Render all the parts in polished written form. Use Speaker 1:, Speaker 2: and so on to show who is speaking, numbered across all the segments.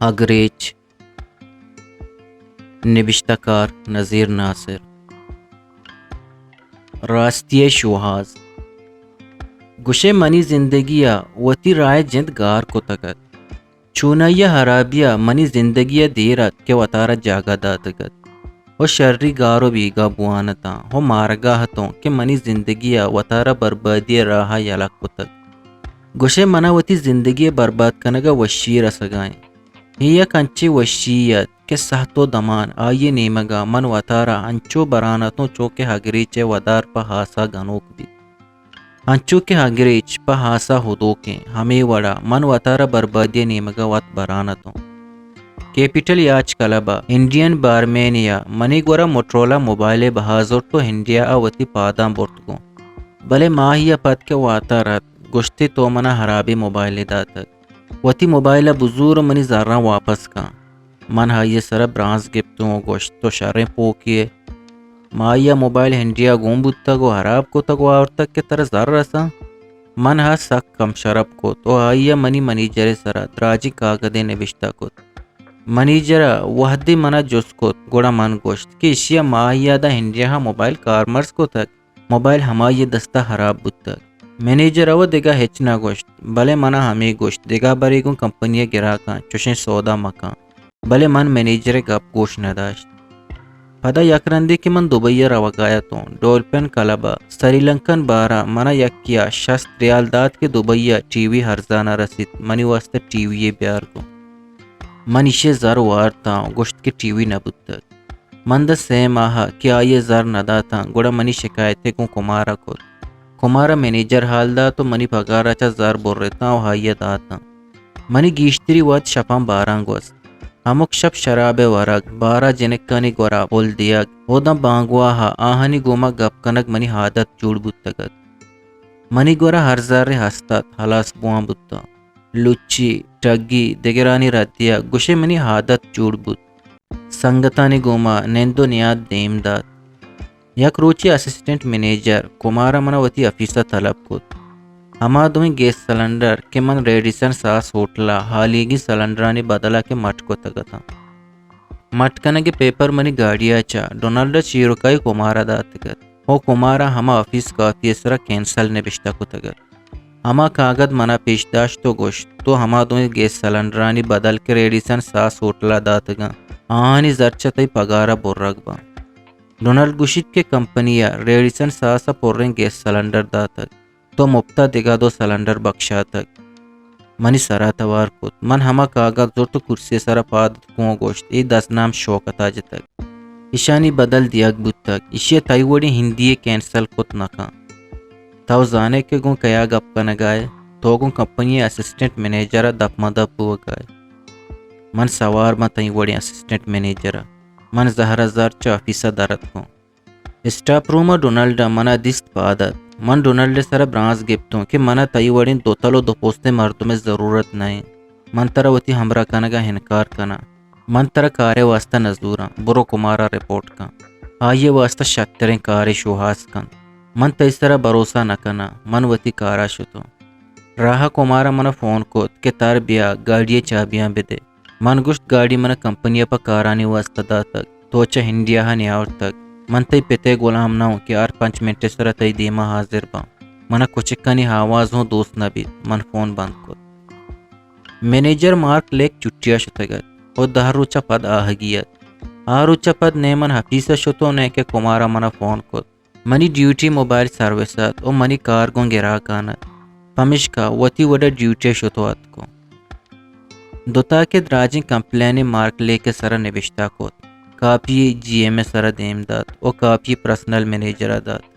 Speaker 1: اگریچ نوشتہ کار نذیر ناصر راستی شوہاز گوشے منی زندگیا وتی رائے جند گار کو تگت چونیا حرابیا منی زندگیا دیرت کے وطارہ جاگا داتگت وہ شرری گارو بیگا بوانتا ہو مارگا ہتوں کہ منی زندگیا وطارہ بربادی راہا یلک کو تگ گوشے منا وتی زندگی برباد کنگا وشی رسگائیں ہی کنچی وشیت کہ سہتو دمان آئیے نیمگا من وطارہ انچو برانتوں چوکے ہگریچے ودار پا ہاسا گنوک بھی انچو کے ہگریچ پا ہاسا ہدوکیں ہمیں وڑا من وطارہ بربادی نیمگا وط برانتوں کیپیٹل یاچ کلبا انڈین بارمینیا منی گورا موٹرولا موبائل بہازور تو انڈیا آوتی پادام بورتگو بلے ماہیا پد کے واتارت گشتی تو منا حرابی موبائل داتک وتی موبائل بزور منی زارا واپس کا من ہائی سر برانز گپتوں گوشت تو شریں پوکیے مایا موبائل ہنڈیا گوم بودتا گو حراب کو تگو اور تک کے طرح زر رسا من ہا سک کم شرب کو تو آئیا منیجر سرا دراجی کاغدے نوشتہ کو منیجرا وحدی منا جس کو گوڑا من گوشت کہ اشیا ماہیا دا ہنڈیا ہا موبائل کارمرز کو تک موبائل ہمائی دستا حراب بودتا مینیجر او دیگا ہچنا گوشت بلے منا ہمیں گوشت دیگا بری گو کمپنی گراکاں چوشیں سودا مکاں بلے من مینیجر گپ گوش نداشت پدا یکرندی کی من دبئی روگایا تو ڈولپن کلبا سری لنکن بارا منا یکیا 60 ریال داد کے دبئی ٹی وی ہرزانہ رسید منی واسطہ ٹی وی بیار کو من اسے زر وارتا گوشت کے ٹی وی نبودتا من دا سے ماہا کیا یہ زر نداتا گوڑا منی شکایتے کو کمارا کو کمارا مینیجر حال دا تو منی پگارا چا زار بور رہتا و حیت آتا منی گیشتری وات شپاں باران گوست ہمک شب شراب ورگ بارا جنکانی گورا بول دیا او دم بانگواہا آہنی گوما گپ کنک منی حادت جوڑ بودتگت منی گورا ہر زار ہستات حلاس بوان بودتا لچی ٹگی دگرانی ردیا گوشے منی حادت جوڑ بود سنگتانی گوما نیندو نیاد دیم داد یک روچی اسسٹنٹ مینیجر کمارا منا وتی افیسہ طلب کت ہما دویں گیس سلنڈر کے من ریڈیسن ساس ہوٹلا حالیگی سلنڈرانی بدلا کے مٹ کو تگتا مٹکنگی پیپر منی گاڑیا چا ڈونلڈ چیروکائی کمارا داتگت او کمارا ہما افیس کافی سرا کینسل نبشتہ کو تگت ہما کاغذ منا پیشداشت تو گوشت تو ہما دویں گیس سلنڈرانی بدل کے ریڈیسن ساس ہوٹلا داتگا آنی زرچتای پگارا برگ با ڈونلڈ گوشت کے کمپنیا ریڈیسن ساسا پوریں گیس سلنڈر داتک تو مبتا دگا دو سلنڈر بخشا تک منی سرا توار کت من ہما کاغذ زور تو کرسی سرا پادت کون گوشت ای 10 نام شوکت آج تک اشانی بدل دیاگ بود تک اشیا تائی وڑی ہندی کینسل کت نکا تاو زانے کے گون کیا گپ کا نگائے تو گون کمپنی اسسٹنٹ مینیجر دپ مدب بو گائے من سوار ما تائی وڑی اسسٹنٹ مینیجر من زہرہ زار چا آفیسہ دارت کو اسٹاپ روما ڈونلڈا منا دست پادت من ڈونلڈ سر برانز گپتوں کہ منا تائی وڑین دو تلو دو پوستے مردوں میں ضرورت نہیں من ترہ وتی ہمراہ کنگا ہنکار کنا من ترہ کارے واسطہ نزدورا برو کمارا رپورٹ کا آئیے واسطہ شتریں کارے شوہاز کن من تیسرہ بروسہ نکنا من وتی کارا شتو راہ کمارا منا فون کو کہ تار بیا گاڑی چابیاں بدے من گشت گاڑی منا کمپنی پا کارانی واسطہ دا تک توچہ ہنڈیا ہا نیاور تک من تی پتے غلام نہ ہوں کہ 5 منٹ سر تی دیما حاضر با منا کچکانی آواز ہوں دوست نہ بیت من فون بند کو مینیجر مارک لیک چٹیا شتگت اور 10 روچہ پد آہگیت روچہ پد نیمن حفیظہ شتو نے کہ کمارا منا فون کو منی ڈیوٹی موبائل سروسات اور منی کار گون گرا کانت پمشکا وتی وڈا ڈیوٹی شتوات کو دوتا کے دراجیں کمپلینی مارک لے کے سر نوشتہ کو کاپی جی ایم سر دیم داد او کاپی پرسنل مینیجر داد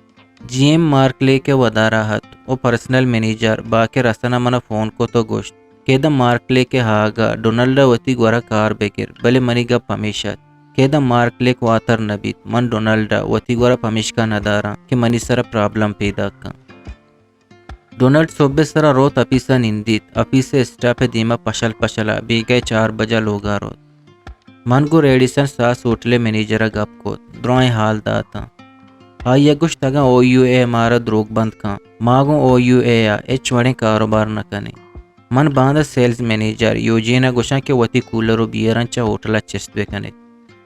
Speaker 1: جی ایم مارک لے کے ودا راحت او پرسنل مینیجر باقی رسنا منا فون کو تو گوشت کہ دا مارک لے کے ہاگا ڈونلڈ وتی گورا کار بکر بلے منی گا پمیشت کہ دا مارک لے کو آتر نبیت من ڈونلڈ وتی گورا پمیشکا ندارا کہ منی سر پرابلم پیدا کن ڈونلڈ صوبے سرا روت اپیسا نندیت اپیسے اسٹاپ دیما پشلا بیگئے 4 بجا لوگا روت من گو ریڈیسن ساس ہوٹلے مینیجرہ گپ کو دروائیں حال داتا آئیے گوشت تگا او یو اے مارا دروگ بند کان ماگو او یو اے یا ایچ وڑیں کاروبار نہ کنے من باندھ سیلز مینیجر یوجینا گوشان کہ وتی کولر و بیران چا ہوٹل چست بکنے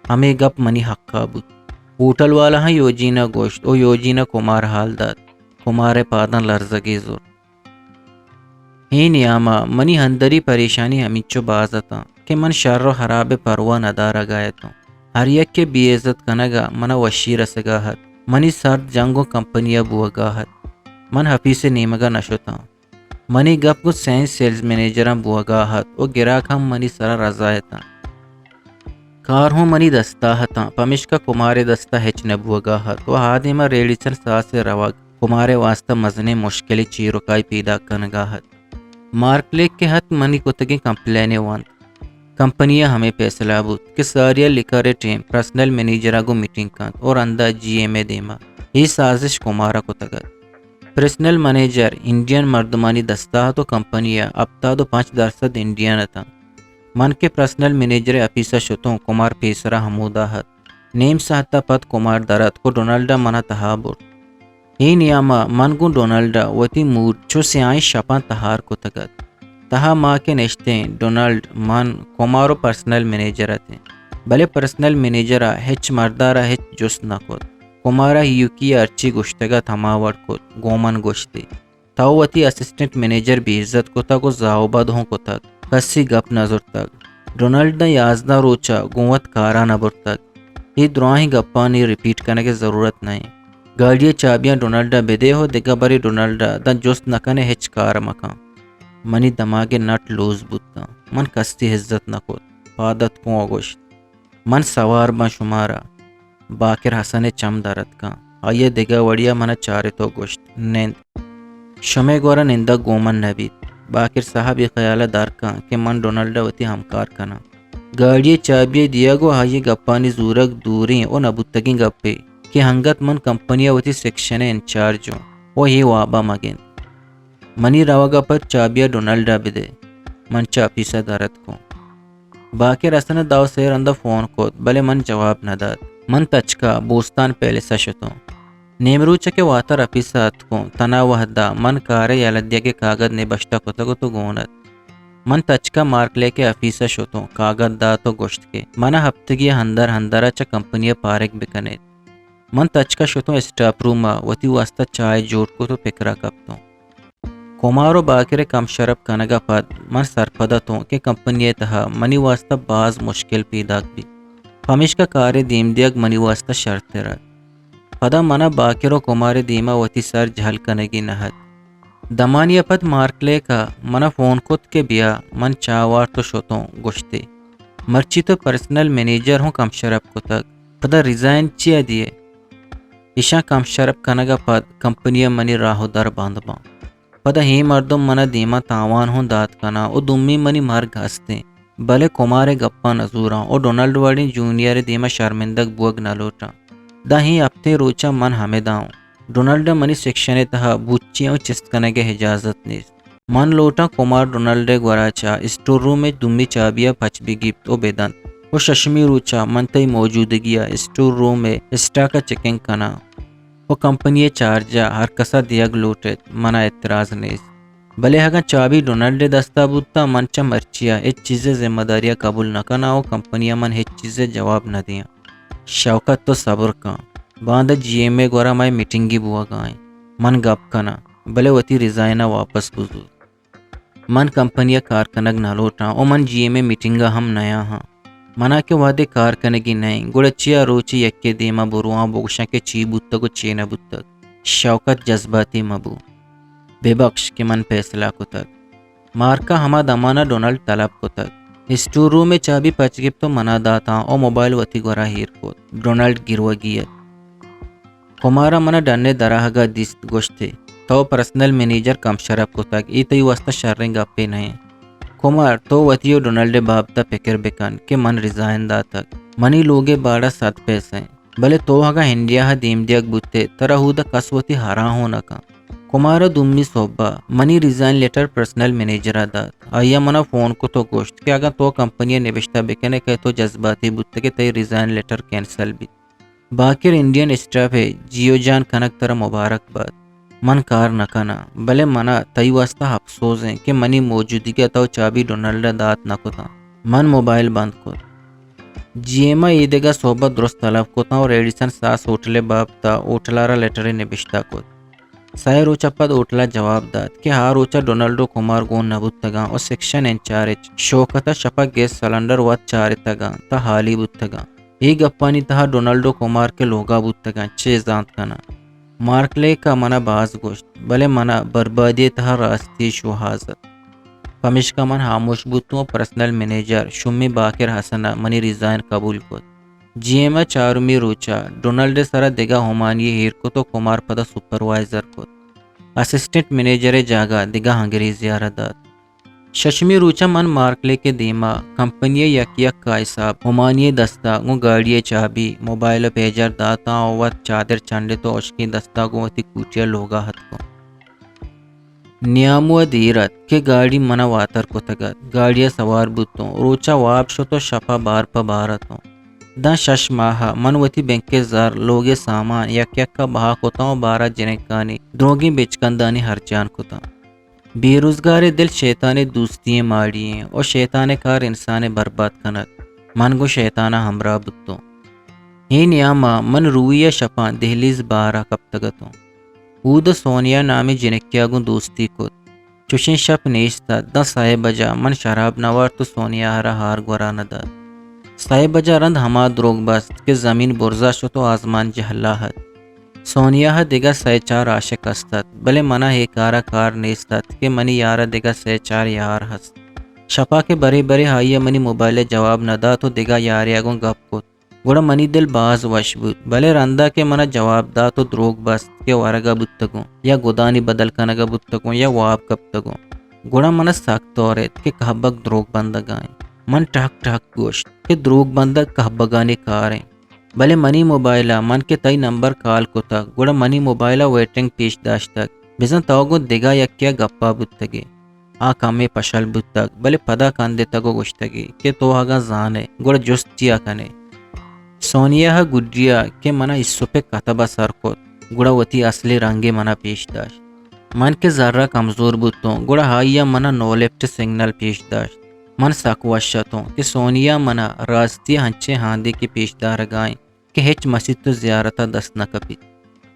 Speaker 1: ہمیں گپ منی حقا بود ہوٹل والا ہاں یوجینا گوشت او یوجینا کمار حال داد کمارے پادن لرزگی زور ہی نیاما منی ہندری پریشانی ہمیچو بازتا کہ من شر و حراب پروا ندارا گایتوں ہر یک کے بی عزت کنگا منا وشی رسگاہت منی سرد جنگو کمپنیا بوگاہت من حفیظ نیمگا نشتا منی گپ کو سینس سیلز مینیجران بوگاہت او گراک ہم منی سرا رضایتا کار ہوں منی دستاہتا پمشکا کمارے دستا ہچ نبوگاہت و ہادیما ریڈیسن ساس رواگ کمارے واسطہ مزنے مشکلی چیروکائی پیدا کنگاہت مارکلیک کے حد منی کتگی کمپلینے وانت کمپنیاں ہمیں فیصلہ بود کہ ساریا لکھارے ٹیم پرسنل مینیجرہ کو میٹنگ کانت اور اندہ جی ایم اے دیما یہ سازش کمارا کو تگت پرسنل مینیجر انڈین مردمانی دستہ تو کمپنیاں ابتا تو 5% انڈین تھا من کے پرسنل مینیجر افیسہ شتوں کمار پیسرا حمودہ حد نیم ساہتا پت کمار درد کو ڈونلڈا منا تہابور ہی نیاما من گو ڈونلڈا وتی مود چو سیائیں شپاں تہار کو تگت تہا ماں کے نشتے ڈونلڈ من کمارو پرسنل مینیجر تھے بلے پرسنل مینیجرہ ہچ مردارہ ہچ جس نہ کت کمارا یوکی ارچی گشتگا تھماوڑ کت گومن گشتے تاو وتی اسسٹنٹ مینیجر بھی عزت کو تک و زاوبد ہوں کو تک کسی گپ نظر تک ڈونلڈ نے یازدہ روچا گوت کارا نبر تک یہ دراہیں گپانی ریپیٹ کرنے کی ضرورت نہیں گاڑی چابیاں ڈونلڈا بدے ہو دگا بری ڈونلڈا دا جست نکنے ہچ کار مکان منی دماغے نٹ لوز بودتا من کستی عزت نکوت پادت کو اگوشت من سوار با شمارا باکر حسن چم دارت کا آئیے دگا وڑیا من چارے تو گوشت نیند شمع گورا نندہ گومن نبید باکر صاحب یہ خیالہ دار کا کہ من ڈونلڈا وتی ہمکار کنا گاڑی چابیے دیا گو آئیے گپانی زورک دوریں او نبوتگیں گپے کہ ہنگت من کمپنیا وتی سیکشن انچارج ہوں وہ ہی وابا مگین منی روگا پر چابیا ڈونلڈا بدے من چاپیسا دارت کو باقی رسن داو سیر اندہ فون کو بلے من جواب نہ داد من تچکا بوستان پہلے سشتوں نیمرو چکے واتر اپیسات کو تنا وحدہ من کارے یلدیا کے کاغذ نے بشتا کو تگو تو گونت من تچکا مارک لے کے افیسہ شتوں کاغذ دا تو گوشت کے منا ہفتگی ہندرہ چا کمپنی پارک بکنے من تچکا شتوں اسٹاپ روما وتی واسطہ چائے جوڑ کو تو پکرا کپتوں کمارو باکر کم شرپ کنگا پد من سرپدتوں کہ کمپنی تہا منی واسطہ باز مشکل پیدا بھی ہمیش کا کار دیم دیگ منی واسطہ شرط رد پدا منا باکرو کمار دیما وتی سر جھل کنگی نہد دمانی پد مارکلے کا منا فون کت کے بیا من چاوار تو شتوں گشتے مرچی تو پرسنل مینیجر ہوں کم شرپ کو تک پدا ریزائن چیا دیے ایشا کم شرپ کنگا پد کمپنی منی راہو در باندباں پدا ہی مردم منا دیما تاوان ہوں دات کنا او دمی منی مرگ ہستے بلے کمارے گپا نزوراں او ڈونلڈ وڑی جونیئر دیما شرمندگ بوگ نہ لوٹا دا ہی اپتے روچا من ہمیں داؤں ڈونلڈ منی سیکشن تہا بوچیاں چست کنے کے حجازت نیست من لوٹا کمار ڈونلڈ گوراچا اسٹور روم میں دمی چابیا پچ بھی گیپت او بیدن او ششمی روچا من تی موجودگیا اسٹور روم میں اسٹا کا چیکنگ کنا وہ کمپنی چارجا ہر کسا دیگ لوٹت منا اعتراض نیست بلے ہگا چابی ڈونلڈ دستا بودتا منچا مرچیا ہچ چیزیں ذمہ داریاں قبول نہ کنا او کمپنیا من ہچ چیزیں جواب نہ دیا شوکت تو صبر کان باندھ جی ایم اے گورا مائی میٹنگی بوا گائیں من گپ کنا بلے وتی ریزائنہ واپس بزو من کمپنیا کارکنگ نہ لوٹا او من جی ایم اے میٹنگا ہم نیا ہاں منا کے وعدے کارکنگی نہیں گوڑا چیا روچی یکے دیما بروان بوگشا کے چی بودتا کو چی نہ بودتا شوکت جذباتی مبو بے بخش کے من فیصلہ کو تک مارکا ہما دمانا ڈونلڈ طلب کو تک اسٹور روم میں چابی پچ گپ تو منا داتا او موبائل وتی گورا ہیر کو ڈونلڈ گروا گیت کمارا منا ڈننے دراہگا دیست گوشتے تو پرسنل مینیجر کم شرپ کو تک ای تی واسطہ شرنگ اپے نہیں کمار تو وتیو ڈونلڈ بابتا پکر بکن کہ من ریزائن دا تک منی لوگے باڑا 7 پیسے بلے تو ہگا ہنڈیا دیم دیگ بوتے ترہودا کسوتی ہرا ہونا کا کمارا دمی صوبہ منی ریزائن لیٹر پرسنل مینیجر دات آیا منا فون کو تو گوشت کہ اگر تو کمپنی نوشتہ بکنے کہ تو جذباتی بوتے کہ تی ریزائن لیٹر کینسل بھی باکر انڈین اسٹاف ہے جیو جان کنک تر مبارک باد من کار نکنا بلے منا تئی واسطہ افسوس ہیں کہ منی موجودگی تو چابی ڈونلڈ دات نکتا من موبائل بند کو جیما ایدگا صحبت درست طلب کوتا اور ایڈیسن ساس اوٹلے باب تا اوٹلارا لیٹرے نبشتا کو سائے روچا پد اوٹلا جواب داد کہ ہاں روچا ڈونلڈو کمار گون نبوت تگا اور سیکشن انچارج شوکتا شپا گیس سلنڈر وات چارے تگا تا حالی بوت تگا ای گپانی تہا ڈونلڈو کمار کے لوگا بوت تگا چے زانت کنا مارکلے کا منا باز گوشت بلے منا بربادی تہا راستی شو حاضر پمش کا من خاموش بوتوں پرسنل مینیجر شمی باکر حسنا منی ریزائن قبول کو جیما چارمی روچا ڈونلڈ سرا دگا ہومانی ہیر کو تو کمار پدا سپروائزر کو اسسٹنٹ مینیجر جاگا دگا ہنگری زیارتات ششمی روچا من مارکلے کے دیما کمپنی یک یک کا حساب ہومانی دستا گو گاڑی چابی موبائل پیجر داتا وات چادر چنڈے تو اشکی دستا گو تی کوٹیا لوگا ہت کو نیامو دیرت کہ گاڑی منا واتر کو تگت گاڑیا سوار بوتوں روچا واب شو تو شپا بار پا بارتوں دا شش ماہا منوتی بینک کے زار لوگے سامان یک یک کا بہا کوتاوں بارہ جنکانی دروگی بیچکندانی ہر جان کوتا بے روزگار دل شیطان دوستی ماڑی ہیں اور شیطان کار انسان برباد کنک من گو شیطانہ ہمراہ بتوں ہی نیاما من رویہ شپان دہلیز بارہ کب تگتوں اود سونیا نامی جنکیا گو دوستی کو چوشین شپ نیشتا دا سائے بجا من شراب نوار تو سونیا ہرا ہار گوران دا سائے بجا رند ہما دروگ بست کہ زمین برزا شو تو آزمان جہلاحت سونیا دیگا سائے چار عاشق استت بلے منا ہے کارا کار نیستت کہ منی یارا دیگا سائے چار یار ہست شپا کے بری بری ہائی منی موبائل جواب ندا تو دیگا یاریا گو گپ کو گوڑا منی دل باز وش بود بلے رندا کے منا جواب دا تو دروگ بست کہ ورگا بتگو یا گودانی بدل کنگا بتگو یا واب کب تگو گوڑا منا سخت طورت کہ کہبک دروگ بندگائیں من ٹھک ٹھک گوشت کہ دروگ بندگ کہبگانی کاریں بلے منی موبائلہ من کے تئی نمبر کال کو تک گوڑا منی موبائلہ ویٹنگ پیش داشتک بزن تاگو دگا یکیا گپا بتگے کامے پشل بتگ بلے پدا کاندے تگو گوشتگی کہ تو آگا زانے گوڑا جستیا کنے سونیا گڈیا کہ منا اسو پہ کتبہ سر کو گوڑا وتی اصلی رنگے منا پیش داشت من کے ذرہ کمزور بوتوں گوڑا ہائیا منا نو لیفٹ سگنل پیش داشت من ساکوشتوں کہ سونیا منا راستی ہنچے ہاندے کی پیش دار گائیں کہ ہچ مسجد تو زیارتہ دست نہ کپیت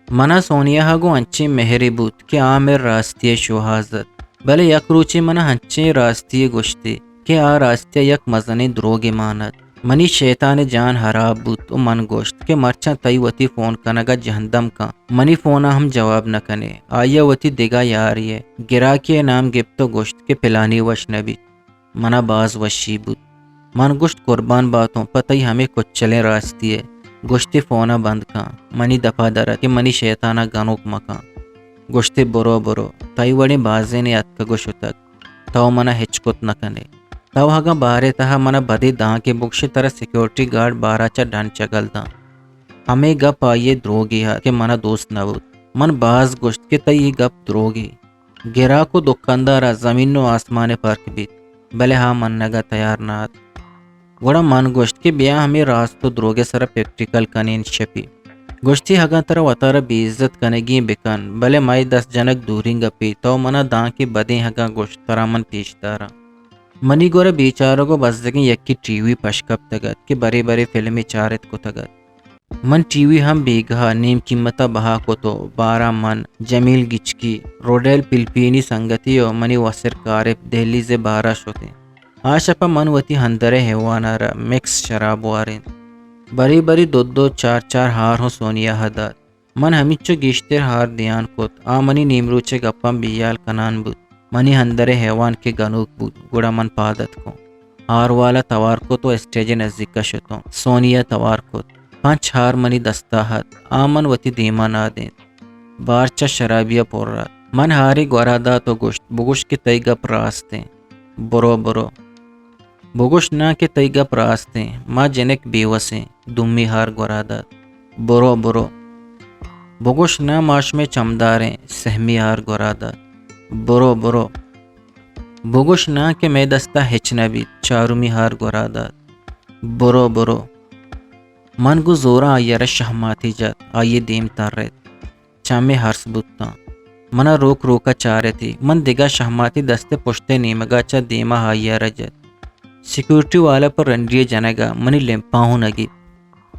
Speaker 1: منا سونیا گو ہنچے مہری بوت کہ آمیر راستی شو حاضر بلے یک روچے منا ہنچے راستی گوشتے کہ راستی یک مزنی دروگ مانت منی شیطان جان حراب بوت و من گوشت کہ مرچا تئی وتی فون کنگا جہندم کا منی فونا ہم جواب نہ کنے آیا وتی دگا یاری ہے گرا کے نام گپ تو گوشت کہ پلانی وش نبی منا باز وشی بوت من گوشت قربان باتوں پتہ ہی ہمیں کچھ چلے راستی ہے گوشتی فونا بند کا منی دفع درہ کہ منی شیطانہ گنوک مکا گوشتی برو برو تئی وڑی بازے نے اتکا گوشو تک تو منا ہچکت نہ کنے تو ہگا بارے تہا منا بدی داں کے بکش طرح سیکیورٹی گارڈ بارہ چا ڈن چگل دا ہمیں گپ آئیے دروگی ہے کہ منا دوست نبود من باز گوشت کہ تئی گپ دروگی گرا کو دکاندارا زمین و آسمان پرک بیت بلے ہاں من نگا تیار نات گوڑا من گوشت کہ بیا ہمیں راستو دروگے سر پیکٹیکل کنین شپی گوشتی ہگا تر وطارا بی عزت کنگی بکن بلے مائی 10 جنک دوریں گپی تو منا داں کی بدیں ہگا گوشت ترا من پیش دارا منی گورا بیچاروں کو بزدگیں یکی ٹی وی پشکپ تگت کہ بڑے بڑے فلمی چارت کو تگت من ٹی وی ہم بیگھا نیم قیمتا بہا کو تو 12 من جمیل گچکی روڈیل پلپینی سنگتی و منی وسر کارب دہلی سے 12 شوتے آشپا من وتی ہندرے ہیوانارا مکس شراب وارین بری بری 2-2 4 ہار ہو سونیا حداد من ہمیچو گیشتر ہار دیان کوت منی نیمروچے گپم بیال کنان بود منی ہندرے حیوان کے گنوک بود گوڑا من پادت کو ہار والا توار کو تو اسٹیج نزدیک کا شتوں سونیا توار کو 5 ہار منی دستاحت من وتی دیما نہ دیں بارچا شرابیا پور رات من ہاری گورادا تو گوشت بگوش کے تئی گپ راستیں برو برو بگوش نہ کہ تئی گپ راستیں ماں جنک بیوسیں دمی ہار گورادا برو برو بگوش نہ ماش میں چمداریں سہمی ہار گورادا برو برو بگوش نہ کہ میں دستا ہچنا بھی چارومی ہار گورادا برو برو من گو زورا آئیر شہماتی جات آئیے دیم تار ریت چامے ہرس بوتا منا روک روکا چارے تھی من دگا شہماتی دستے پشتے نیمگا چا دیما ہائیا رجت سیکورٹی والا پر رنڈیے جنگا منی لمپاہوں نگی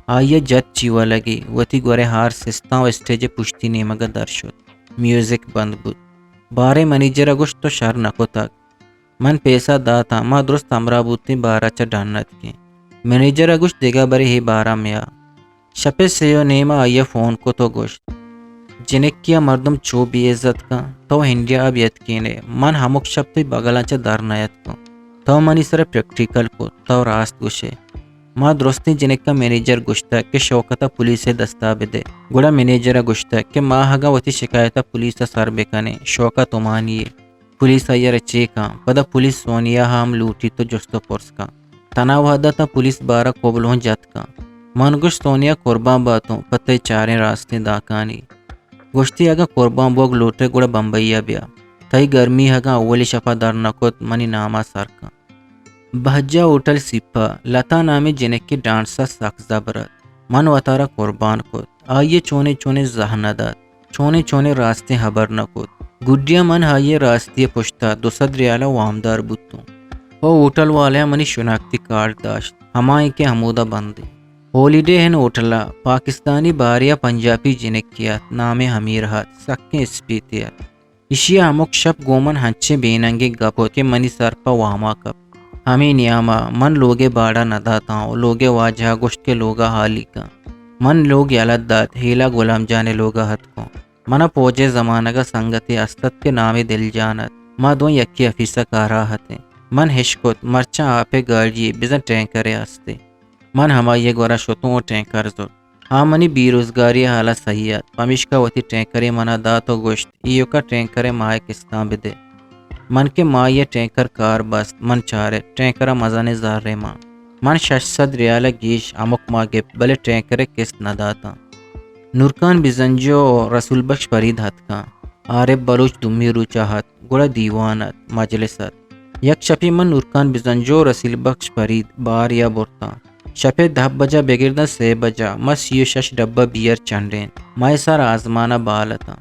Speaker 1: آئیے جت چیوا لگی وتی گورے ہار سستاں و اسٹیج پشتی نیمگا در شد میوزک بند بود بارے منیجر گوشت تو شر نکو تک من پیسہ داتا ما درست امرا بوتی بارا چا ڈانت کی منیجر گوشت دیگا بری ہی بارا میا شپے سیو نیما آئیے فون کو تو گوشت جنک کیا مردم چو بی عزت کا تو ہنڈیا اب یتکینے من ہمک شب تی بغلانچا در نیت کو تو منی سر پریکٹیکل کو تو راست گوشے ما درستی جنک کا مینیجر گوشتا کہ شوکتا پولیس دستا بدے گوڑا مینیجر گوشتا کہ ما ہگا وتی شکایتا پولیس سر بکنے شوکا تمانیے پولیس آئیر چیکا پدا پولیس سونیا ہم لوٹی تو جستو پرس کا تناوہدہ تا پولیس بارا قبلوں جت کا من گوشت سونیا قربان باتوں پتہ چاریں راستے داکانی گوشتی اگا قربان بوگ لوٹے گوڑا بمبئیا بیا تائی گرمی ہگا اولی شپا در نکوت منی ناما سر کا بہجا ہوٹل سپا لتا نامی جنک کی ڈانسا سخت زبرت من وطارا قربان کت آئیے چونے چونے زہنہ داد چونے چونے راستے حبر نکت گڈیا من آئیے راستے پشتا 200 ریالہ وامدار بوتوں وہ ہوٹل والے منی شناختی کارڈ داشت ہمائی کے حمودہ بندی ہولیڈے ہن ہوٹلا پاکستانی باریا پنجابی جنک کیات نام حمیر ہاتھ سکیں اسپیتیات اشیا ہمک شب گومن ہنچے بیننگے گپو کے منی سر پا واما کپ ہمیں نیاما من لوگے باڑا نہ داتا ہوں لوگے واجہ گوشت کے لوگا حالی کا من لوگ یلد دات ہیلا غلام جانے لوگا حد کو منا پوجے زمانہ کا سنگتی استت کے نام دل جانت ما دو یکی افیسہ کارا ہتے من ہشکت مرچا آپے گاڑی بزن ٹینکرے ہستے من ہمائی گورا شتوں ٹینکر زور ہاں منی بیروزگاری حالا صحیحات پمیشکا وتی ٹینکرے منا داتو گوشت ایو کا ٹینکرے مائے کستان بدے من کے ماں یہ ٹینکر کار بست من چارے ٹینکرہ مزانے زارے ماں من 600 ریالہ گیش امک ماں گپ بلے ٹینکرے قسط نہ داتا نورکان بزنجو رسول بخش فرید ہتھ کا عارف بلوچ دمی روچا ہتھ گوڑا دیوانت مجلست یک شپی من نورکان بزنجو رسول بخش فرید بار یا برتا شپے 10 بجا بگردہ 3 بجا ما 36 ڈبہ بیئر چنڈین مائے سار آزمانہ بالتا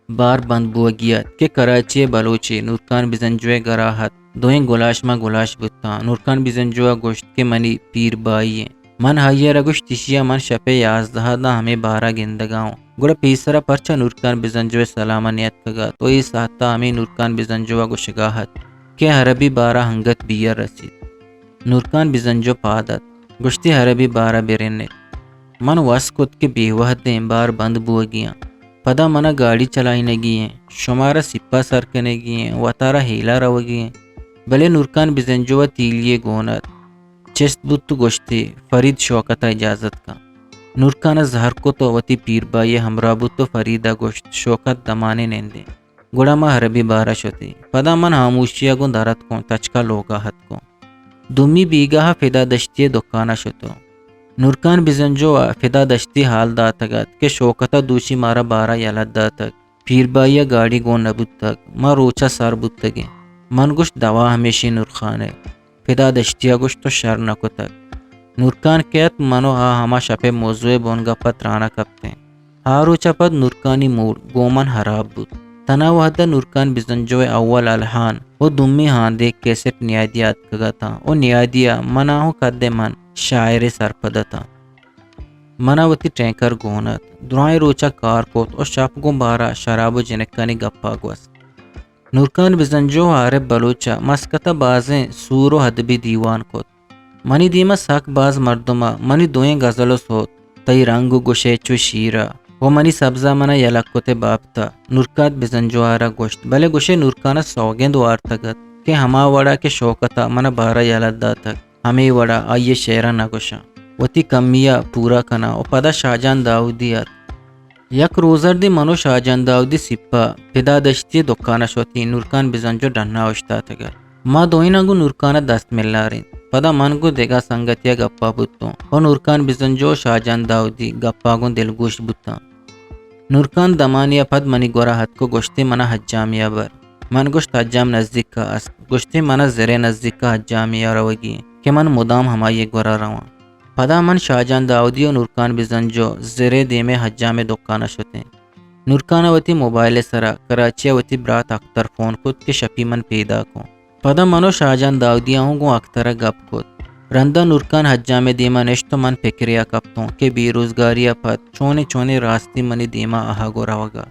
Speaker 1: بار بند بوگیت کہ کراچی بلوچی نورکان بزنجوے گراہت دوئیں گلاش ما گلاش بتا نورکان بزنجوہ گوشت کے منی پیر بائیے من ہائیے رگوش تشیا من شپے 11 دا ہمیں 12 گندگاؤں گوڑا پیسرا پرچا نورکان بزنجوے سلامہ نیت کگا تو یہ ساتھا ہمیں نورکان بزنجوہ گوشگاہت کہ حربی 12 ہنگت بیئر رسید نورکان بزنجو پادت گوشتی حربی 12 بیرنے من واسکت کے بیوہت دیں بار بند بوگیاں پدا منا گاڑی چلائی نگی ہیں شمارا سپا سرکنے گی ہیں وطارا ہیلا روگی ہیں بلے نورکان بزنجوہ تیلیے گونت چست بوتو گوشتی فرید شوکتا اجازت کا نورکان زہر کو تو وتی پیر بائی ہمراہ بوتو فریدہ گوشت شوکت دمانے نیندے گوڑا ما حربی 12 شتی پدا من ہاموشیا گون دارت کون تچکا لوگا حد کو دومی بیگاہ فدا دشتی دکانا شتو نورکان بزنجو فدا دشتی حال داتگت کہ شوکتا دوشی مارا 12 یلد داتگ پیر بائی گاڑی گون نبود تک ما روچا سار بودتگی من گوشت دوا ہمیشی نورخانے فدا دشتیا گوشت تو شر نکو تک نورکان کہت منو ہما شپے موضوع بونگا پت رانا کپتے ہا روچا پت نورکانی موڑ گومن حراب بود تنا وحدہ نورکان بزنجو اول الہان وہ دمی ہان دیکھ کیسٹ نیادیات کگا تھا او نیادیا مناہو کد من شاعر سرپدہ تھا مناوتی ٹینکر گونت درائیں روچا کار کوت اور شاپ گو 12 شراب و جنکانی گپا گوست نورکان بزنجو عارف بلوچا مسکتا بازیں سور و حدبی دیوان کوت منی دیما ساک باز مردما منی دوئیں غزلو سوت تی رنگو گوشے چو شیرہ وہ منی سبزہ منا یلکوتے بابتا نورکات بزنجو آرہ گوشت بلے گوشے نورکانا سوگند وار تگت کہ ہما وڑا کے شوکتا منا 12 یلد دا تک ہمیں وڑا آئیے شیرہ نہ گوشا وتی کمیا پورا کنا او پدا شاہجان داودیات یک روزر دی منو شاہجان داودی سپا پدا دشتی دکانا شوتی نورکان بزنجو ڈھنا اوشتا تگر ما دوئینگو نورکانا دست ملارین پدا من کو دیگا سنگتیا گپا بوتوں اور نورکان بزنجو شاہجان داودی گپا گون دلگوش بوتا نورکان دمانیا پد منی گورا حد کو گوشتی منا حجامیا بر من گوشت حجام نزدیک کا است گوشتی منا زرے نزدیک کا حجامیا روگی کہ من مدام ہمائی گورا روان پدا من شاہجان داودی و نورکان بزنجو زرے دیمے حجام دکانا شتے نورکانہ وتی موبائل سرا کراچی وتی برات اختر فون کت کہ شپی من پیدا کو پدا منو شاہجان داودیا ہوں گو اختر گپ کت رندا نورکان حجام دیما نشتو من فکریا کپتوں کہ بے روزگاریا پت چونے چونے راستی منی دیما آہا گو روگا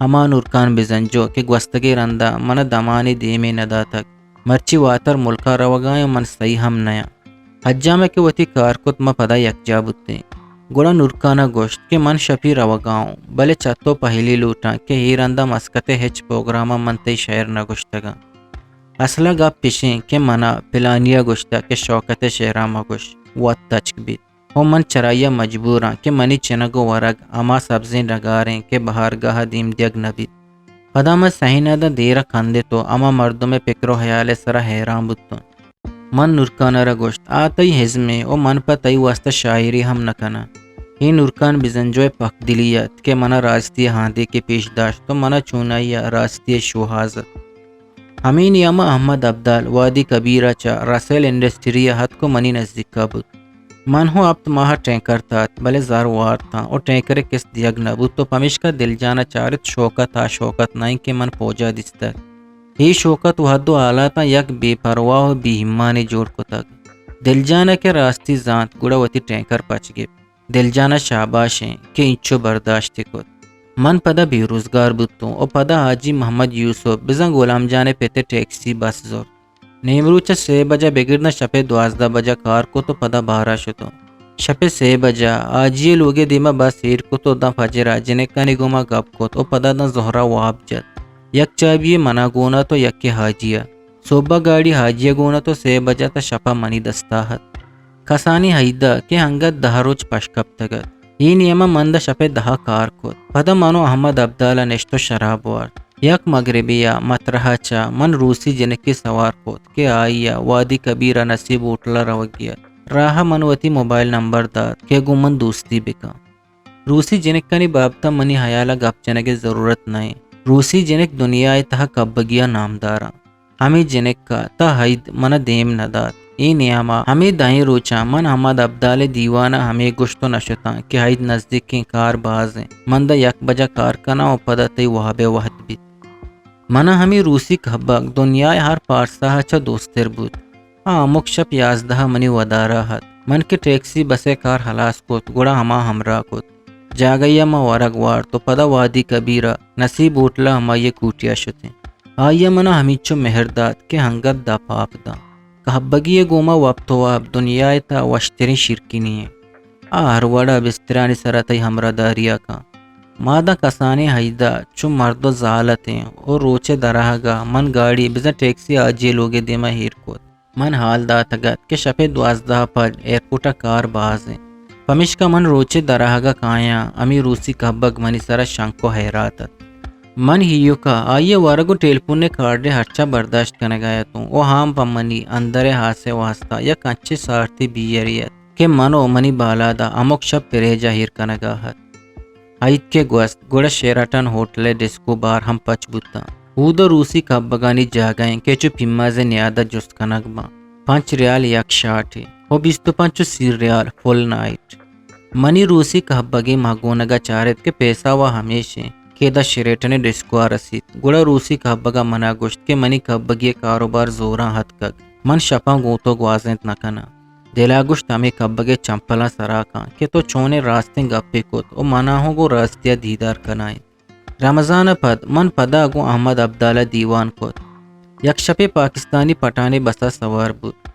Speaker 1: ہما نورکان بزنجو کہ گوستگی رندا من دمانی دیمے ندا تک مرچی واتر ملکا روگائیں من صحیح ہم نیا حجامہ کے وتی کار کت ما پدا یکجا بتے گوڑا نورکانہ گوشت کہ من شپی روگاؤں بلے چتو پہلی لوٹاں کہ ہی رندا مسکتے ہچ پروگراما من تی شہر نہ گوشتگا اصلا گپ پیشیں کہ منا پلانیا گوشتا کہ شوکت شہراما گوش وات تچک بیت ہو من چرائیا مجبوراں کہ منی چنگو ورگ اما سبزیں ڈگاریں کہ بہار گاہ دیم دیگ نبیت پدا میں صحیح ندا دیرہ کھندے تو اما مردوں میں پکرو حیال سرا حیران بتوں من نورکانہ را گوشت آتای حزمے او من پا تای واسطہ شاعری ہم نکنا ہی نورکان بزنجوے پک دلیت کہ منا راستی ہاندے کے پیش داشت تو منا چونائیا راستی شوحازت ہمین یاما احمد عبدال وادی کبیرہ چا رسل انڈسٹری حد کو منی نزدیک کا بود من ہو اب تمہا ٹینکر تات بلے زاروار تھا اور ٹینکر کس دیگ نبود تو پمیش کا دل جانا چارت شوکت آ شوکت نائیں کہ من پوجا دستا ہی شوکت وحدو آلا تا یک بے پرواہ و بی ہمانی جوڑ کو تک دل جانا کے راستی زانت گوڑا وتی ٹینکر پچ گے دل جانا شاباشیں کہ انچو برداشت کت من پدا بے روزگار بودتوں اور پدا حاجی محمد یوسف بزن غلام جانے پیتے ٹیکسی بس زور نیمروچا 6 بجا بگرنا شپے 12 بجا کار کو تو پدا 12 شدو شپے 6 بجا آجی لوگے دیما بس ہیر کو تو دا فجرا جنکانی گوما گپ کو تو پدا دا زہرا واب جد یک چابی منا گونا تو یک حاجیہ صوبہ گاڑی حاجیہ گونا تو 6 بجا تا شپا منی دستاحت کسانی حیدہ کہ ہنگت دہروچ پشکپ تگت یہ نیمہ مند شپے 10 کار کو پدا منو احمد عبداللہ نشتو شراب وار یک مغربیہ مطرحہ چا من روسی جنکی سوار کوت کہ آئیا وادی کبیرہ نصیب اوٹلا روگیا راہ منوتی موبائل نمبر داد کہ گو من دوستی بکا روسی جنکانی بابتا منی حیالہ گپ جنگے ضرورت نہیں روسی جنک دنیا تہا کبگیا نامدارا ہمیں جنک کا تا حید من دیم نداد ای نیاما ہمیں دائیں روچا من احمد عبدال دیوانہ ہمیں گشتو نشتا کہ حید نزدیک کی کار باز ہیں من دا یک بجا کار کنا و پدا تی وحب وحد بیت منا ہمیں روسی کھبک دنیا ہر پارسا چا دوستر بود مک شپ 11 منی ودارا حد من کے ٹیکسی بسے کار حلاس کوت گوڑا ہما ہمراہ کوت جاگیا ما ورگ وار تو پدا وادی کبیرہ نصیب اوٹلا ہما یہ کوٹیا شتے آئیا منا ہمیچو مہرداد کہ ہنگت دا پاپ دا کہبگی گوما وابتو واب دنیا تا وشترین شرکی ہے ہر وڑا بسترانی سرطی ہمرا داریا کا مادہ کسانی حیدہ چو مرد و زالت ہیں اور روچے دراہ گا من گاڑی بزا ٹیکسی آجی لوگے دیما ہیر کوت من حال دا تگت کہ شپے 12 پر ایرپورٹا کار باز ہیں پمش کا من روچے دراہ گا کایا امی روسی کہبگ منی سرا شنکو حیراتت من ہیو کا آئیے وارگو ٹیلپون نے کارڈے ہٹچا برداشت کرنے گایا تو او ہام پا منی اندر ہاسے واسطہ یا کنچے سارتی بیریت کہ منو منی بالا دا امک شب پرے جاہیر کرنے گاہت حید کے گوست گوڑا شیراتن ہوٹل ڈسکو بار ہم پچ بوتا او دا روسی کبگانی جاگائیں کہ چو پیمازے نیادہ جست کنک با 5 ریال یک شاٹ ہے او 25 30 ریال فل نائٹ منی روسی کبگی مہگونگا چارت کے پیسہ و ہمیشہ کہ دا شریٹنے ڈسکو رسید گوڑا روسی کبگا منا گوشت کہ منی کبگی کاروبار زوراں حد کگ من شپاں گوتو گوازنت نکنا دلا گوشت ہمیں کبگے چمپلا سراکاں کہ تو چونے راستے گپے کت او مناہوں گو راستیا دیدار کنائیں رمضان پد من پدا گو احمد عبداللہ دیوان کت یک شپے پاکستانی پٹانے بسا سوار بود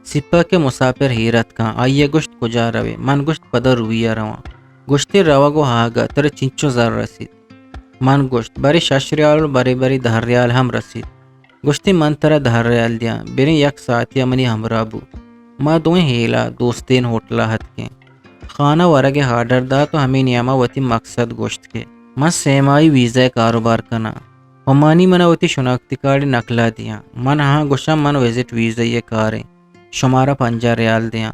Speaker 1: سپا کے مسافر حیرت کان آئیے گوشت کجا روے من گوشت پدا رویہ رواں گوشتے روا گو ہاگا تر چنچو زر رسید من گوشت بری 6 ریال بری 10 ریال ہم رسید گوشتی من ترہ 10 ریال دیا بیریں یک ساتھی منی ہمراہ بو ما دوئیں ہیلا دوستین ہوٹلا حد کے خانہ ورگے ہارڈر دا تو ہمیں نیاما وتی مقصد گوشت کے من سیمائی ویزا کاروبار کنا ہمانی منا وتی شناختی کارڈ نکلا دیا من ہاں گوشا من ویزٹ ویزا یہ کاریں شمارا 50 ریال دیا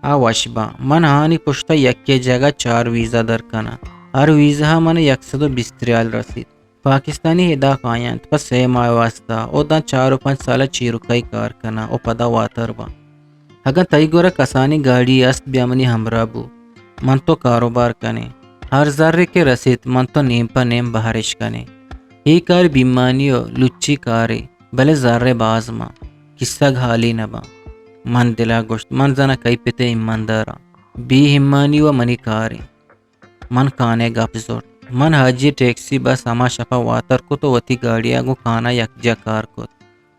Speaker 1: وشبا من ہانی پشتا یک کے جگہ 4 ویزا در کنا ہر ویزا من 120 ریال رسید پاکستانی ہدا قائنت پس 6 ماہ واسطہ او دا 4 و 5 سالہ چیرکائی کار کنا او پدا واتر با اگر تئی گورا کسانی گاڑی است بیامنی ہمراہ بو من تو کاروبار کنے ہر ذرے کے رسید من تو نیم پا نیم بہرش کنے ہی کار بیمانیو لچی کاری بلے ذرے باز ما قصہ گھالی نبا من دلا گوشت من زنا کئی پتے ایماندارا بی ہمانی و منی کاری من کانے گپ زور من حاجی ٹیکسی بس ہما شپا واتر کو تو وتی گاڑیا گو کھانا یکجا کار کو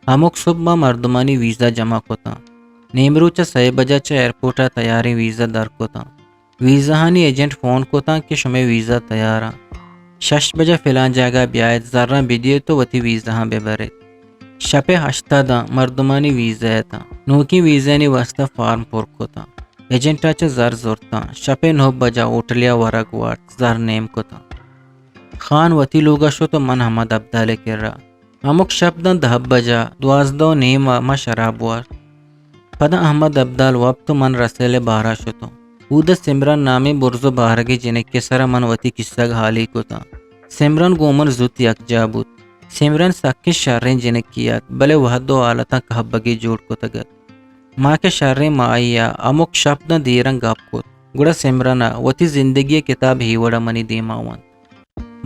Speaker 1: ہمک صبح مردمانی ویزا جمع کوتا نیمرو چا 6 بجا چا ایئرپورٹا تیاری ویزا در کوتا ویزا ہانی ایجنٹ فون کوتا کہ شمیں ویزا تیارا 6 بجا فلان جگہ بیایت ذرہ بدیے تو وتی ویزا ہاں بے برے شپے 80 مردمانی ویزا تا نوکی ویزانی واسطہ فارم پر کوتا ایجنٹا چا زر زورتا شپے 9 بجا اوٹلیا ورگ وارد زر نیم کوتا خان وتی لوگا شو تو من حمد عبدالے کر رہا ہمک شب دن 10 بجا 12 نیم ما شراب وار پدا احمد عبدال وقت تو من رسل 12 شو تو اودا سمران نامی برزو بارگی جنک کے سرا من وتی قصہ حالی کوتا سمران گومن زوت یک جا بود سمران سکی شرین جنک کیات بلے وحدو آلتا کہبگی جوڑ کو تگت ماں کے شرین مائیا امک شب دن دیرن گاپ کوت گوڑا سمرانا وتی زندگی کتاب ہی وڑا منی دیماوان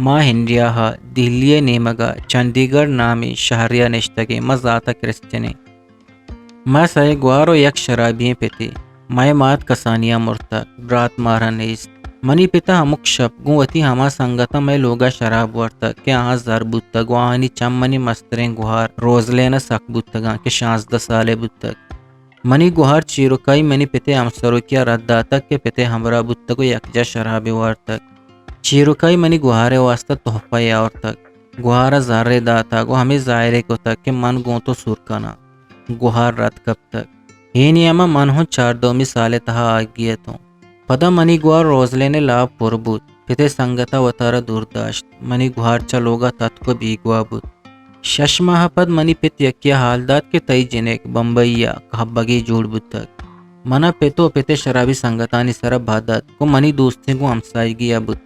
Speaker 1: ماں ہنڈیا ہا دہلی نیمگا چندی گڑھ نامی شہریہ نشتگی مزاتا کرسچنی ماں سائے گوارو یک شرابییں پیتی مائے مات کسانیاں مرتا برات مارا نیست منی پتا ہمک شب گو وتی ہما سنگتا میں لوگا شراب ورتا کہ آہاں زر بودتا گو آہانی چم منی مسترین گوھار روز لینا سک بودتا کہ 16 سالے بودتا منی گوھار چیروکائی منی پتے امسرو کیا رد داتا کہ پتے ہمرا بودتا گو یکجا شرابی ورتا چیروکائی منی گوھارے واسطہ تحفہ یاورتا گوھارا زارے داتا گو ہمیں ظاہرے کو تک کہ من گو تو سورکانا گوھار رات کب تک ہی نیاما من ہوں 4 سالے تہا آگیے تو پدا منی گوھار روز لینے لاب پر بود پتے سنگتا وطارا دور داشت منی گوھار چلوگا تت کو بیگوا بود 6 ماہ پد منی پت یکیا حال داد کے تئی جنیک بمبئیا کہبگی جوڑ بود تک منا پتو پتے شرابی سنگتانی سر بھادت کو منی دوستی کو ہمسائی گیا بود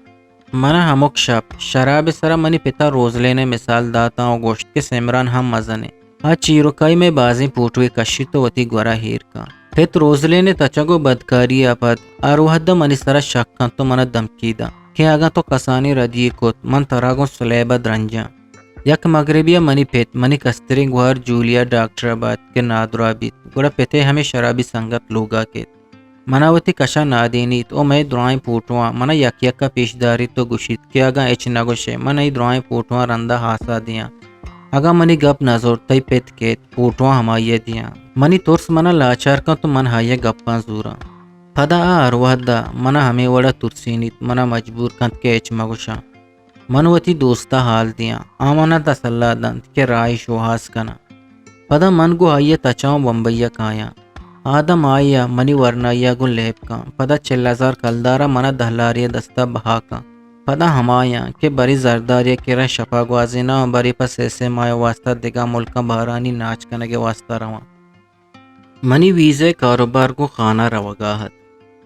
Speaker 1: منا ہمک شب شراب سرا منی پتا روز لینے مثال داتا اور گوشت کے سمران ہم مزنے ہاں چیروکائی میں بازی پوٹوی کشی تو وتی گورا ہیر کا پھت روز لینے تچگو بدکاری اپد آروحد منی سرا شک کن تو منا دمکی دا کہ آگا تو کسانی ردی کت من تراغو سلیبہ درنجا یک مغربیہ منی پھت منی کستری گوھر جولیا ڈاکٹر آباد کے نادرا بیت گوڑا پتے ہمیں شرابی سنگت لوگا کت مناوتی کشا نادینی تو میں درائیں پوٹواں منا یک یک کا پیشداری تو گشید کہ آگا اچ نگوشے من ای درائیں پوٹواں رندہ ہاسا دیاں اگا منی گپ نظر تی پیت کیت پوٹواں ہمائیے دیاں منی ترس منا لاچار کا تو من ہائیے گپاں زورا پدا آروحدہ منا ہمیں وڑا ترسینیت منا مجبور کند کے اچ مگوشا منوتی دوستا حال دیاں آمانا تسلا دند کہ رائی شوہاس کنا پدا من گو آئیے تچاؤں بمبئیا کایا آدم آئیا منی ورنائیا گو لیپ کا پدا 40,000 کلدارا منا دہلاری دستا بہا کا پدا ہمایا کہ بری زرداری کرا شپا گوازینا بری پس ایسے مایا واسطہ دگا ملکا بارانی ناچ کنگے واسطہ رواں منی ویزے کاروبار کو خانہ روگاہت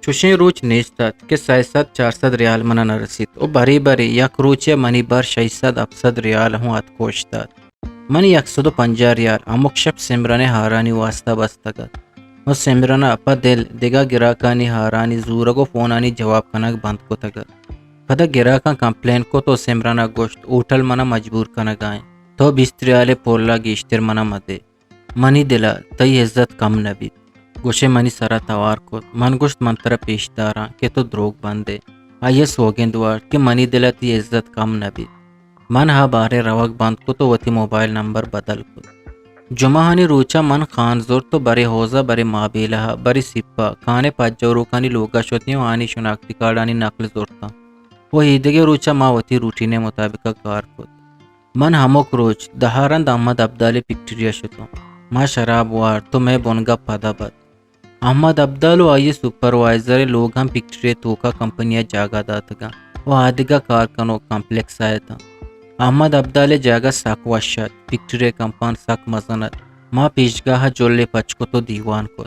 Speaker 1: چوشیں روچ نیستت کہ 600-400 ریال منا نرسید او بری بری یک روچے منی بر 600-700 ریال ہوں ات کوشتت منی 150 ریال امک شب سمرنے ہارانی واسطہ بستگت و سمرنا اپا دل دگا گراکانی ہارانی زورگو فونانی جواب کنک بند کو تگت پدا گراکان کمپلین کو تو سمرنا گوشت اوٹل منا مجبور کنگائیں تو 20 ریال پولا گیشتر منا مدے منی دلا تی عزت کم نبید گوشے منی سرا توار کو من گوشت منترا پیش دارا کہ تو دروگ بندے آئیے سوگندوار کہ منی دلا تی عزت کم نبید من ہا بارے روگ بند کو تو وتی موبائل نمبر بدل کو جمعہانی روچا من خان زور تو بری ہوزا بری مابیلہ بری سپا کانے پاجو روکانی لوگا شوتیوں آنی شناختی کارڈانی نقل زورتا وہ ہیدگے روچا ما وتی روٹینے مطابق کار کو من ہموک روچ دہارند احمد عبدالی پکٹریا شتو ما شراب وار تو میں بونگا پدا بد احمد عبدالو آئیے سپروائزر لوگ ہم پکٹریا توکا کمپنیا جاگا داتگا وہ آدگا کار کنو کمپلیکس آیا تھا احمد عبدالے جاگا ساک وشد پکٹریا کمپان ساک مزنت ما پیشگاہ جولے پچ کو تو دیوان کو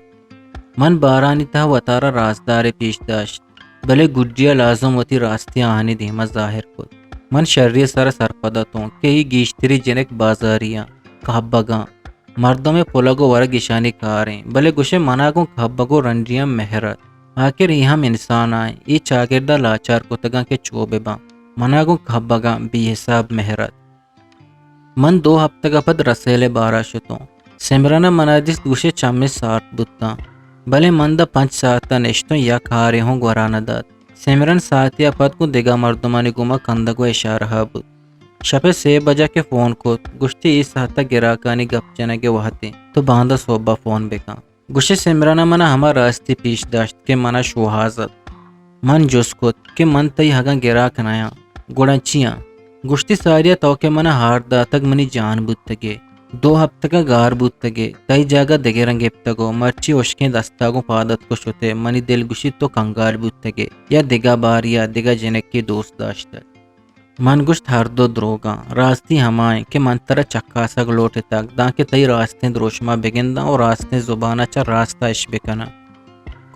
Speaker 1: من بارانی تھا وطارا رازدار پیش داشت بلے گڈیا لازم وتی راستی آہنی دیما ظاہر کو من شرری سر سرپدتوں کہ ہی گیشتری جنک بازاریاں کہبگاں مردوں میں پولگو ورگ اشانی کاریں بلے گوشے مناگوں کہبگو رنڈیاں مہرت آخر یہ ہم انسان آئیں یہ چاگردہ لاچار کتگاں کے چوبے باں مناگو کھبگاں بی حساب مہرت من 2 ہفتہ پد رسیلے بارہ شتوں سمرنا منادس گوشے چمے سارت بتاں بلے من دا 5 ساعتہ نشتوں یا کھارے ہوں گورانہ داد سمرن ساتیا پد کو دگا مردمانی گما کندگو اشارہ بود شپے 6 بجا کے فون کو گشتی اس ہاتھا گراکانی گپ چنگے وحتے تو باندھا صوبہ فون بکاں گوشے سمرنا منا ہما راستی پیش داشت کہ منا شوہازت من جس کت کہ من تی ہگاں گراک نایا گوڑا چیاں گشتی ساریا تو کہ منا ہار دا تک منی جان بودتگے 2 ہفتہ کا گار بودتگے تئی جاگہ دگے رنگ ابتگو مرچی اشکیں دستاگو پادت کو شتے منی دل گوشی تو کنگال بودتگے یا دگا بار یا دگا جنک کی دوست داشت من گشت ہر دو دروگاں راستی ہمائیں کہ من ترہ چکا سگ لوٹے تک داں کہ تئی راستیں دروشما بگندہ اور راستیں زبانہ چا راستہ اش بکنا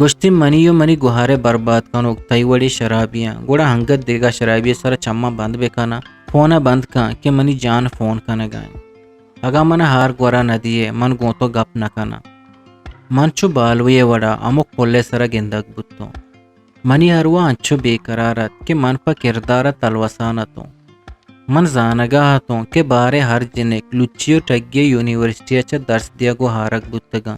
Speaker 1: گشتی منیو منی گوہارے برباد کنو تئی وڑی شرابیاں گوڑا ہنگت دیگا شرابی سر چمہ بند بکنا فونا بند کان کہ منی جان فون کنا گائیں اگا من ہار گورا ندیے من گو تو گپ نکنا من چو بالوی وڑا امک پولے سر گندگ بتوں منی ہروا انچو بے قرارت کہ من پا کردارہ تلوسانتوں من زانگاہتوں کہ بارے ہر جنک لچیو ٹگی یونیورسٹی اچھا درس دیا گو ہارک بتگاں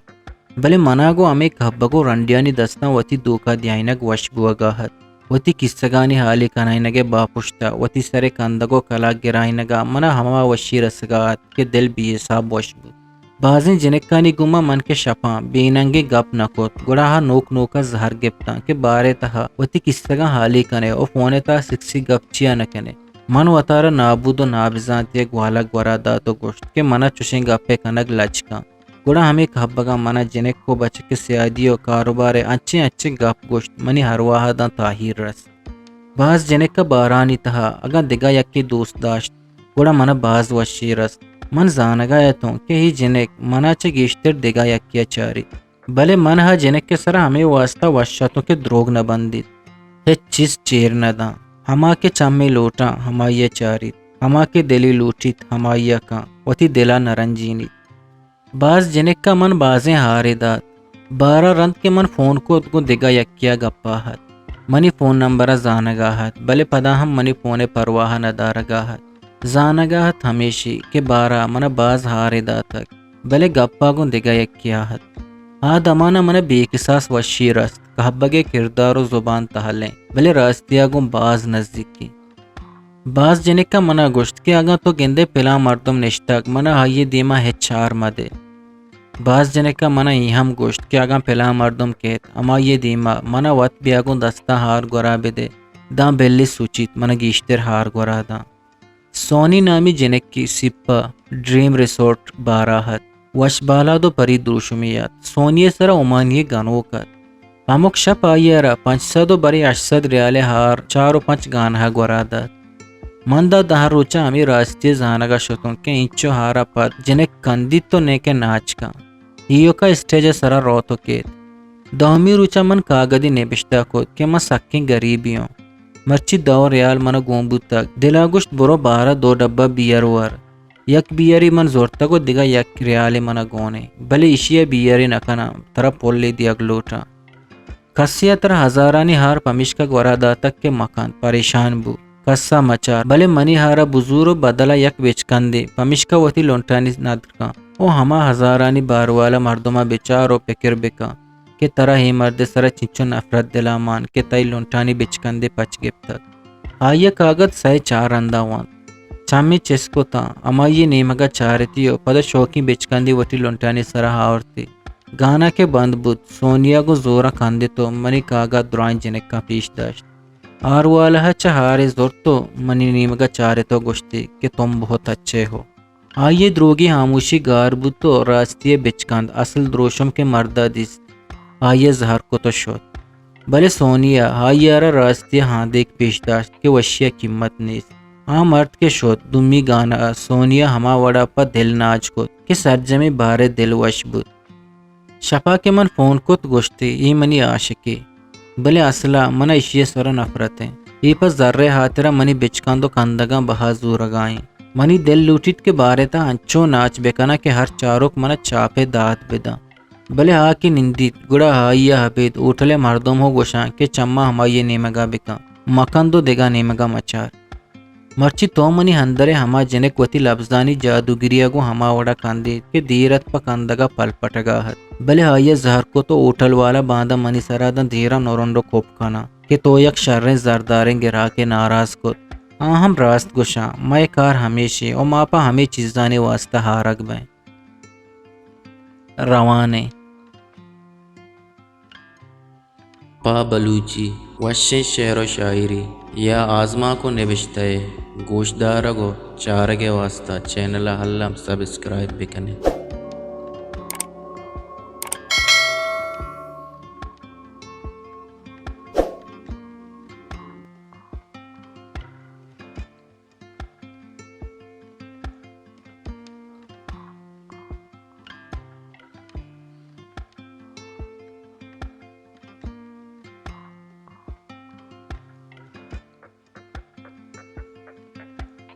Speaker 1: بلے منا گو ہمیں کھبگو رنڈیانی دستاں وتی دوکا دیائنگ وش بوگاہت وتی کسگانی حالی کنائنگے باپشتا وتی سرے کندگو کلا گرائنگا منا ہما وشی رسگات کہ دل بی حساب وش بود بازیں جنکانی گما من کے شپاں بیننگے گپ نکوت گڑا ہا نوک نوکا زہر گپتاں کہ بارے تہا وتی کسگا حالی کنے او فونے تا سکسی گپ چیا نکنے من وطارہ نابود و نابزانتی گوالا گورا دا تو گوشت کہ منا چوشیں گپے کنگ لچکاں گوڑا ہمیں کھبگا منا جنک کو بچ کے سیادی و کاروبارے اچھے اچھے گپ گوشت منی ہرواہ دا تاہیر رس باز جنک کا بارانی تہا اگا دگا یکی دوست داشت گوڑا منا باز وشی رس من زانگا ایتوں کہ ہی جنک منا چے گیشتر دگا یکی چاری بلے من ہا جنک کے سرا ہمیں واسطہ وشتوں کے دروگ نہ بندید ہے چیز چیر نہ دا ہما کے چمی لوٹا ہمائی چاری ہما کے دلی لوٹیت ہمائی کان وتی دلا نرنجینی باز جنک کا من بازیں ہارے داد 12 رند کے من فون کو ادگو دگا یکیا گپاہت منی فون نمبر زانگاہت بلے پدا ہم منی فون پرواہ ندارگاہت زانگاہت ہمیشی کہ 12 من باز ہارے دا تک بلے گپا گو دگا یکیاہت دمانا من بے قصاص وشی رست کہبگے کردار و زبان تہلیں بلے راستیا گو باز نزدیکی باز جنک کا منا گشت کہ اگا تو گندے پلا مردم نشتاک منا ہائی دیما ہے چار مدے باز جنک کا منا ہی ہم گشت کہ اگا پلا مردم کہت اما یہ دیما منا وط بیاگو دستا ہار گورا بدے داں بیلی سوچیت منا گیشتر ہار گورا دا سونی نامی جنک کی سپا ڈریم ریسورٹ باراہت وش بالا دو پری دروشمیات سونی سرا عمانی گانو کت امک شپ آئی را 500 بری 800 ریالے ہار 4 و 5 گانہ گورا دا مندا دہر روچا ہمیں راستی زانگا شتوں کہ انچو ہارا پد جنک کندی تو نیکے ناچ کا ایو کا اسٹیج سرا روتو کیت دہمی روچا من کاغدی نبشتا کود کہ من سکیں غریبیوں مرچی 2 ریال من گومبو تک دلا گشت برو 2 ڈبہ بیئر ور یک بیئری من زورتا کو دگا یک ریال من گونے بلے اشیا بیئری نکنا ترا پولی دیگ لوٹا کسیا تر ہزارانی ہار پمشکا گورا دا تک کے مکان پریشان بو کسا مچار بلے منی ہارا بزورو بدلا یک بیچکندے پمشکا وتی لونٹانی ندرکا او ہما ہزارانی باروالا مردما بیچارو پکر بکا کہ طرح ہی مرد سر چنچو نفرت دلامان کہ تای لونٹانی بیچکندے پچ گپ تک آئیے کاغذ سائے 4 اندہ وان چامی چسکو تا اما یہ نیمگا چارتیو پدا شوکی بیچکندی وتی لونٹانی سرا ہاورتی گانا کے بند بود سونیا کو زورا کھاندے تو منی کاغذ درائن جنک کا پیش داشت آروالا چہارے زور تو منی نیمگا چارے تو گشتی کہ تم بہت اچھے ہو آئیے دروگی خاموشی گار بود تو راستی بچکند اصل دروشم کے مردہ دیس آئیے زہر کو تو شد بلے سونیا آئیے آرہ راستی ہاں دیکھ پیش داشت کہ وشیا قیمت نیست مرد کے شد دمی گانا سونیا ہما وڑا پا دل ناچ کو کہ سرجمی بارے دل وش بود شپا کے من فون کت گشتی یہ منی عاشقی بلے اصلا منہ اشیاء سر نفرت ہیں یہ پس ذرے ہاترہ منی بچکندو کندگاں بہا زورگائیں منی دل لوٹیت کے بارے تا انچو ناچ بکنا کہ ہر چاروک منہ چاپے دات بدا بلے ہا کی نندید گڑا ہائیا حبید اوٹھلے مردم ہو گوشاں کہ چما ہمائی نیمگا بکا مکندو دگا نیمگا مچار مرچی تو منی ہندرے ہما جنک وتی لفظانی جادوگریا گو ہما وڑا کندید کہ دیرت پا کندگا پل پٹگا ہت بلے ہائیا زہر کو تو اوٹھل والا باندھا منی سرادن دھیرا نورندو کھوپ کھانا کہ تو یک شریں زرداریں گرا کے ناراض کو ہم راست گوشاں میں کار ہمیشہ او ماپا ہمیں چیزانے واسطہ ہارگ بیں روانے پا بلوچی وشیں شعر و شاعری یا آزما کو نوشتہ گوشدارگو چارگے واسطہ چینل حلم سبسکرائب بکنے